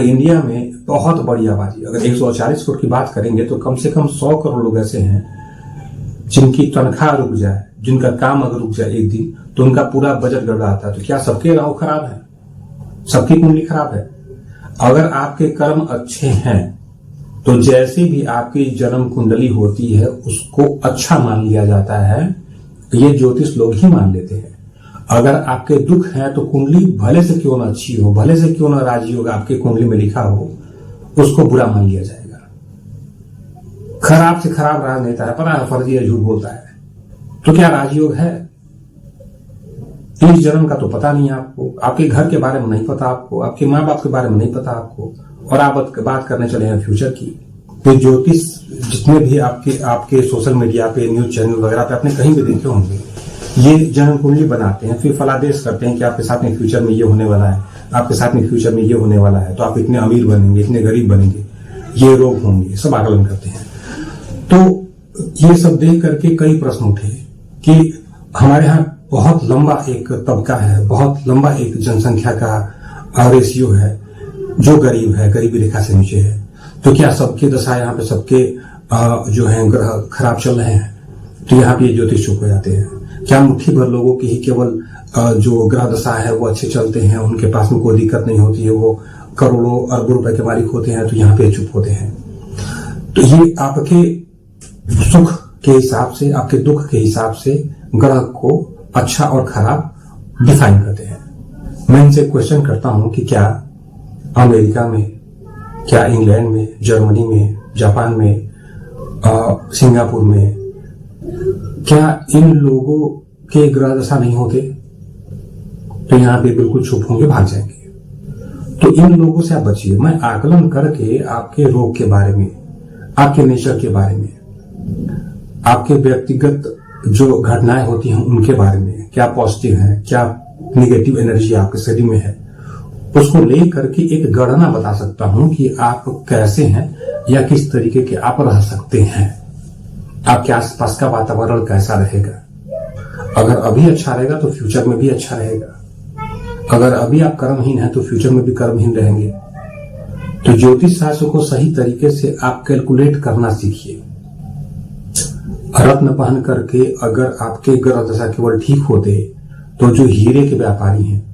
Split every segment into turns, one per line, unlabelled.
हमारे इंडिया में बहुत बड़ी आबादी, अगर 140 करोड़ की बात करेंगे तो कम से कम 100 करोड़ लोग ऐसे हैं जिनकी तनख्वाह रुक जाए, जिनका काम अगर रुक जाए एक दिन तो उनका पूरा बजट गड़बड़ाता है। तो क्या सबके राहु खराब है? सबकी कुंडली खराब है? अगर आपके कर्म अच्छे हैं तो जैसे भी आपकी जन्म कुंडली होती है उसको अच्छा मान लिया जाता है, ये ज्योतिष लोग ही मान लेते हैं। अगर आपके दुख है तो कुंडली भले से क्यों ना अच्छी हो, भले से क्यों ना राजयोग आपके कुंडली में लिखा हो, उसको बुरा मान लिया जाएगा। खराब से खराब राजनेता है, पता है फर्जी है, झूठ बोलता है, तो क्या राजयोग है? इस जन्म का तो पता नहीं आपको, आपके घर के बारे में नहीं पता आपको, आपके माँ बाप के बारे में नहीं पता आपको, और आप बात करने चले हैं फ्यूचर की। तो ज्योतिष जितने भी आपके सोशल मीडिया पे, न्यूज चैनल वगैरह पे आपने कहीं भी देखे होंगे, ये जन्म कुंडली बनाते हैं, फिर फलादेश करते हैं कि आपके साथ में फ्यूचर में ये होने वाला है, आपके साथ में फ्यूचर में ये होने वाला है, तो आप इतने अमीर बनेंगे, इतने गरीब बनेंगे, ये रोग होंगे, सब आकलन करते हैं। तो ये सब देख करके कई प्रश्न उठे कि हमारे यहाँ बहुत लंबा एक तबका है, बहुत लंबा एक जनसंख्या का रेशियो है जो गरीब है, गरीबी रेखा से नीचे है। तो क्या सबके दशा यहाँ पे सबके जो है ग्रह खराब चल रहे हैं? तो यहाँ पे ज्योतिष चुप हो जाते हैं। क्या मुट्ठी भर लोगों की ही केवल जो ग्रह दशा है वो अच्छे चलते हैं, उनके पास में कोई दिक्कत नहीं होती है, वो करोड़ों अरबों रुपए के मालिक होते हैं, तो यहाँ पे चुप होते हैं? तो ये आपके सुख के हिसाब से, आपके दुख के हिसाब से ग्रह को अच्छा और खराब डिफाइन करते हैं। मैं इनसे क्वेश्चन करता हूं कि क्या अमेरिका में, क्या इंग्लैंड में, जर्मनी में, जापान में, सिंगापुर में, क्या इन लोगों के ग्रह दशा नहीं होते? तो यहां पे बिल्कुल चुप होंगे, भाग जाएंगे। तो इन लोगों से आप बचिए। मैं आकलन करके आपके रोग के बारे में, आपके नेचर के बारे में, आपके व्यक्तिगत जो घटनाएं होती हैं उनके बारे में, क्या पॉजिटिव है, क्या निगेटिव एनर्जी आपके शरीर में है, उसको ले करके एक गणना बता सकता हूं कि आप कैसे हैं या किस तरीके के आप रह सकते हैं। आपके आसपास का वातावरण कैसा रहेगा? अगर अभी अच्छा रहेगा तो फ्यूचर में भी अच्छा रहेगा। अगर अभी आप कर्महीन हैं तो फ्यूचर में भी कर्महीन रहेंगे। तो ज्योतिष शास्त्र को सही तरीके से आप कैलकुलेट करना सीखिए। रत्न पहन करके अगर आपके ग्रह दशा केवल ठीक होते तो जो हीरे के व्यापारी हैं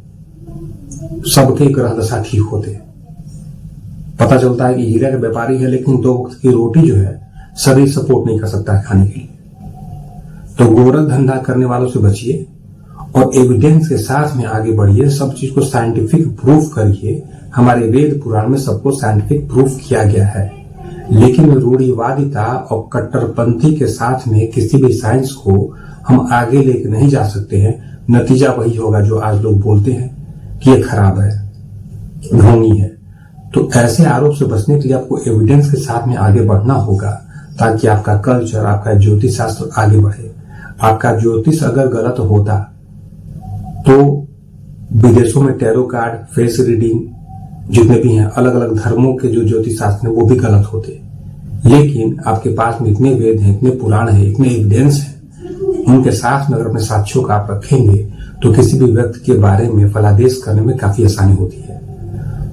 सबके ग्रह दशा ठीक होते। पता चलता है कि हीरे के व्यापारी है लेकिन 2 वक्त की रोटी जो है शरीर सपोर्ट नहीं कर सकता है खाने के लिए। तो गोरख धंधा करने वालों से बचिए और एविडेंस के साथ में आगे बढ़िए। सब चीज को साइंटिफिक प्रूफ करिए। हमारे वेद पुराण में सबको साइंटिफिक प्रूफ किया गया है, लेकिन रूढ़िवादिता और कट्टरपंथी के साथ में किसी भी साइंस को हम आगे लेके नहीं जा सकते हैं। नतीजा वही होगा जो आज लोग बोलते हैं कि ये खराब है, ढोंगी है। तो ऐसे आरोप से बचने के लिए आपको एविडेंस के साथ में आगे बढ़ना होगा ताकि आपका कल्चर, आपका ज्योतिष शास्त्र आगे बढ़े। आपका ज्योतिष अगर गलत होता तो विदेशों में टैरो कार्ड, फेस रीडिंग जितने भी हैं, अलग अलग धर्मों के जो ज्योतिष शास्त्र हैं वो भी गलत होते। लेकिन आपके पास में इतने वेद हैं, इतने पुराण हैं, इतने एविडेंस हैं, उनके साथ में अगर अपने साक्ष्यों का आप रखेंगे तो किसी भी व्यक्ति के बारे में फलादेश करने में काफी आसानी होती है।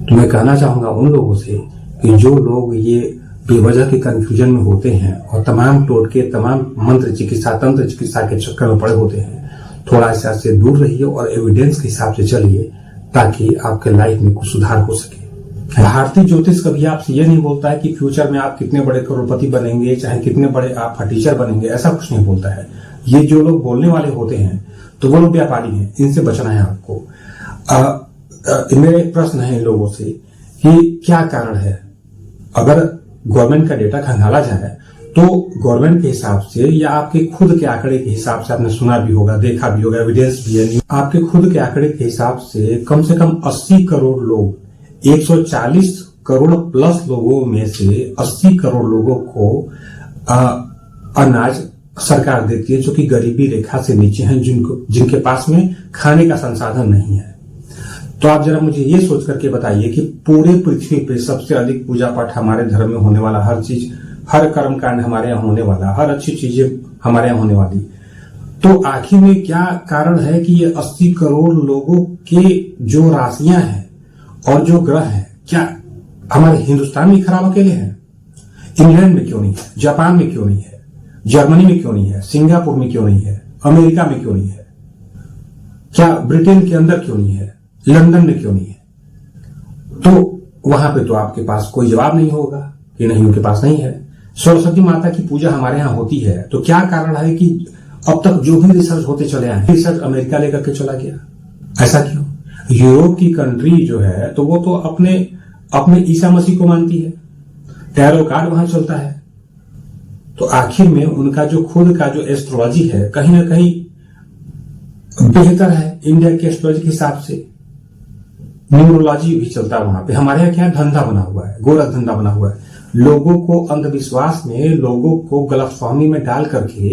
तो मैं कहना चाहूंगा उन लोगों से कि जो लोग ये बेवजह के कंफ्यूजन में होते हैं और तमाम टोटके, तमाम मंत्र चिकित्सा, तंत्र चिकित्सा के चक्कर में पड़े होते हैं, थोड़ा इससे दूर रहिए और एविडेंस के हिसाब से चलिए ताकि आपके लाइफ में कुछ सुधार हो सके। भारतीय ज्योतिष कभी आपसे ये नहीं बोलता है कि फ्यूचर में आप कितने बड़े करोड़पति बनेंगे, चाहे कितने बड़े आप टीचर बनेंगे, ऐसा कुछ नहीं बोलता है। ये जो लोग बोलने वाले होते हैं तो वो लोग व्यापारी हैं, इनसे बचना है आपको। मेरे प्रश्न है इन लोगों से कि क्या कारण है। अगर गवर्नमेंट का डेटा खंगाला जाए तो गवर्नमेंट के हिसाब से या आपके खुद के आंकड़े के हिसाब से, आपने सुना भी होगा, देखा भी होगा, एविडेंस भी है, आपके खुद के आंकड़े के हिसाब से कम 80 करोड़ लोग, 140 करोड़ प्लस लोगों में से 80 करोड़ लोगों को अनाज सरकार देती है जो कि गरीबी रेखा से नीचे हैं, जिनके पास में खाने का संसाधन नहीं है। तो आप जरा मुझे ये सोच करके बताइए कि पूरे पृथ्वी पे सबसे अधिक पूजा पाठ हमारे धर्म में होने वाला, हर चीज, हर कर्म कांड हमारे यहाँ होने वाला, हर अच्छी चीजें हमारे यहाँ होने वाली, तो आखिर में क्या कारण है कि ये 80 करोड़ लोगों के जो राशियां हैं और जो ग्रह हैं, क्या हमारे हिंदुस्तान में खराब अकेले हैं? इंग्लैंड में क्यों नहीं है? जापान में क्यों नहीं है? जर्मनी में क्यों नहीं है? सिंगापुर में क्यों नहीं है? अमेरिका में क्यों नहीं है? क्या ब्रिटेन के अंदर क्यों नहीं है? लंदन में क्यों नहीं है? तो वहां पे तो आपके पास कोई जवाब नहीं होगा कि नहीं, उनके पास नहीं है। सरस्वती माता की पूजा हमारे यहां होती है, तो क्या कारण है कि अब तक जो भी रिसर्च होते चले आए, रिसर्च अमेरिका लेकर के चला गया? ऐसा क्यों? यूरोप की कंट्री जो है तो वो तो अपने ईसा मसीह को मानती है, टैरो कार्ड वहां चलता है। तो आखिर में उनका जो खुद का जो एस्ट्रोलॉजी है कहीं ना कहीं बेहतर है इंडिया के एस्ट्रोलॉजी के हिसाब से। न्यूमरोलॉजी भी चलता है वहां पे। हमारे यहाँ क्या धंधा बना हुआ है, गोरख धंधा बना हुआ है। लोगों को अंधविश्वास में, लोगों को गलतफहमी में डाल करके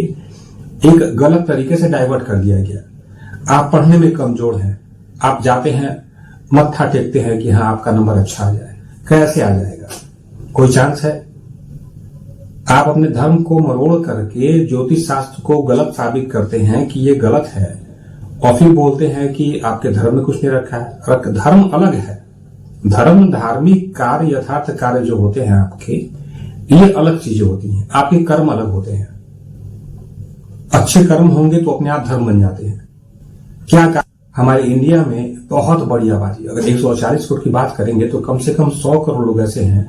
एक गलत तरीके से डाइवर्ट कर दिया गया। आप पढ़ने में कमजोर हैं, आप जाते हैं मत्था टेकते हैं कि हाँ आपका नंबर अच्छा आ जाए। कैसे आ जाएगा? कोई चांस है? आप अपने धर्म को मरोड़ करके ज्योतिष शास्त्र को गलत साबित करते हैं कि ये गलत है, और फिर बोलते हैं कि आपके धर्म में कुछ नहीं रखा है। धर्म अलग है। धर्म, धार्मिक कार्य, यथार्थ कार्य जो होते हैं आपके, ये अलग चीजें होती हैं। आपके कर्म अलग होते हैं। अच्छे कर्म होंगे तो अपने आप धर्म बन जाते हैं। क्या हमारे इंडिया में बहुत बड़ी आबादी, अगर 140 करोड़ की बात करेंगे तो कम से कम 100 करोड़ लोग ऐसे हैं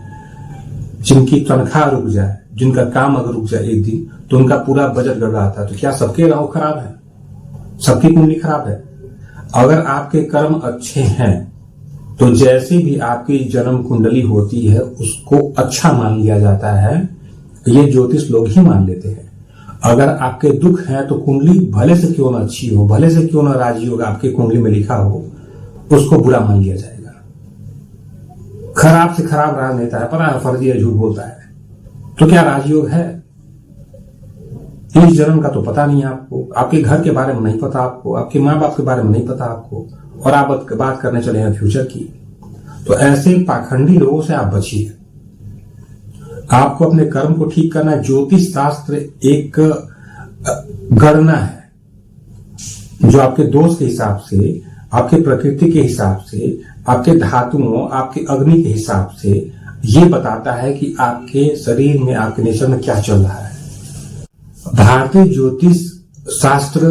जिनकी तनख्वाह रुक जाए, जिनका काम अगर रुक जाए एक दिन तो उनका पूरा बजट गड़बड़ाता है। तो क्या सबके राहु खराब है? सबकी कुंडली खराब है? अगर आपके कर्म अच्छे हैं तो जैसे भी आपकी जन्म कुंडली होती है उसको अच्छा मान लिया जाता है। ये ज्योतिष लोग ही मान लेते हैं। अगर आपके दुख हैं तो कुंडली भले से क्यों ना अच्छी हो, भले से क्यों ना राजयोग आपके कुंडली में लिखा हो, उसको बुरा मान लिया जाएगा। खराब से खराब राजनेता है, पता है फर्जी है, झूठ बोलता है। तो क्या राजयोग है? इस जन्म का तो पता नहीं है आपको, आपके घर के बारे में नहीं पता आपको, आपके माँ बाप के बारे में नहीं पता आपको, और आप बात करने चले हैं फ्यूचर की। तो ऐसे पाखंडी लोगों से आप बचिए। आपको अपने कर्म को ठीक करना। ज्योतिष शास्त्र एक गणना है जो आपके दोष के हिसाब से, आपके प्रकृति के हिसाब से, आपके धातुओं, आपके अग्नि के हिसाब से ये बताता है कि आपके शरीर में, आपके नेचर में क्या चल रहा है। भारतीय ज्योतिष शास्त्र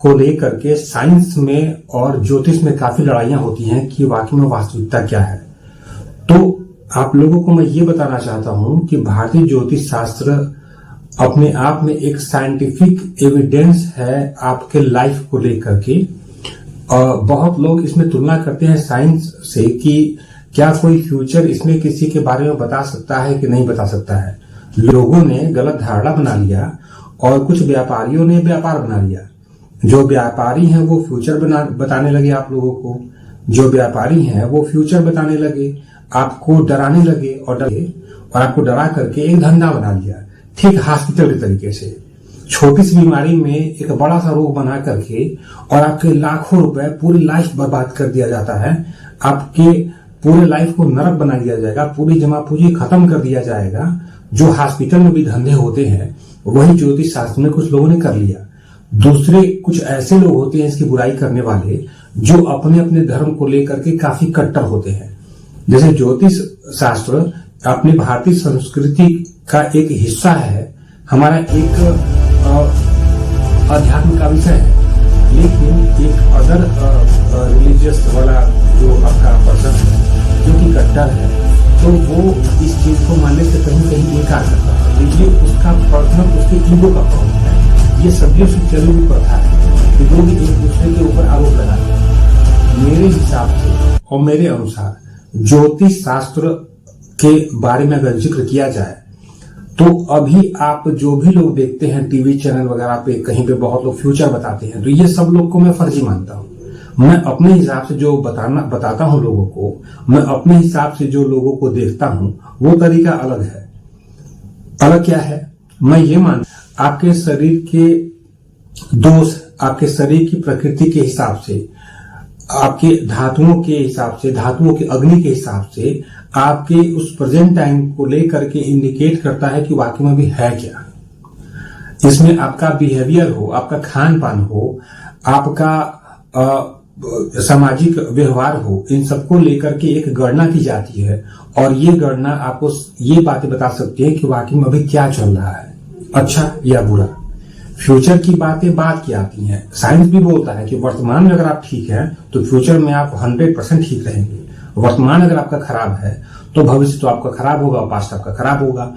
को लेकर के साइंस में और ज्योतिष में काफी लड़ाइयां होती हैं कि वाकई में वास्तविकता क्या है। तो आप लोगों को मैं ये बताना चाहता हूं कि भारतीय ज्योतिष शास्त्र अपने आप में एक साइंटिफिक एविडेंस है आपके लाइफ को लेकर के। बहुत लोग इसमें तुलना करते हैं साइंस से कि क्या कोई फ्यूचर इसमें किसी के बारे में बता सकता है कि नहीं बता सकता है। लोगों ने गलत धारणा बना लिया और कुछ व्यापारियों ने व्यापार बना लिया। जो व्यापारी हैं वो फ्यूचर बताने लगे आप लोगों को, जो व्यापारी हैं वो फ्यूचर बताने लगे, आपको डराने लगे और आपको डरा करके एक धंधा बना लिया, ठीक हॉस्पिटल के तरीके से। छोटी सी बीमारी में एक बड़ा सा रोग बना करके और आपके लाखों रुपए, पूरी लाइफ बर्बाद कर दिया जाता है। आपके पूरे लाइफ को नरक बना दिया जाएगा, पूरी जमा पूंजी खत्म कर दिया जाएगा। जो हॉस्पिटल में भी धंधे होते हैं वही ज्योतिष शास्त्र में कुछ लोगों ने कर लिया। दूसरे कुछ ऐसे लोग होते हैं इसकी बुराई करने वाले, जो अपने अपने धर्म को लेकर के काफी कट्टर होते हैं। जैसे ज्योतिष शास्त्र अपनी भारतीय संस्कृति का एक हिस्सा है, हमारा एक अध्यात्म का विषय है, लेकिन एक अदर रिलीजियस वाला जो आपका पर्सन है जो कि कट्टर है, तो वो इस चीज को मानने से कहीं कहीं इनकार करता है। ये उसका पर्सनल, उसके ईगो का प्रॉब्लम है। ये सदियों से चली हुई प्रथा है कि लोग एक दूसरे के ऊपर आरोप लगाते हैं। मेरे हिसाब से और मेरे अनुसार ज्योतिष शास्त्र के बारे में अगर जिक्र किया जाए तो अभी आप जो भी लोग देखते हैं टीवी चैनल वगैरह पे, कहीं पे बहुत लोग फ्यूचर बताते हैं, तो ये सब लोग को मैं फर्जी मानता हूं। मैं अपने हिसाब से जो बताता हूं लोगों को, मैं अपने हिसाब से जो लोगों को देखता हूं, वो तरीका अलग है। अलग क्या है? मैं ये मानता हूं आपके शरीर के दोष, आपके शरीर की प्रकृति के हिसाब से, आपके धातुओं के हिसाब से, धातुओं के अग्नि के हिसाब से आपके उस प्रेजेंट टाइम को लेकर के इंडिकेट करता है कि वाकई में भी है क्या। इसमें आपका बिहेवियर हो, आपका खान पान हो, आपका सामाजिक व्यवहार हो, इन सबको लेकर के एक गणना की जाती है और ये गणना आपको ये बातें बता सकती है कि वाकई में अभी क्या चल रहा है, अच्छा या बुरा। फ्यूचर की बातें बाद की आती हैं। साइंस भी बोलता है कि वर्तमान में अगर आप ठीक हैं तो फ्यूचर में आप 100% ठीक रहेंगे। वर्तमान अगर आपका खराब है तो भविष्य तो आपका खराब होगा, पास्ट आपका खराब होगा।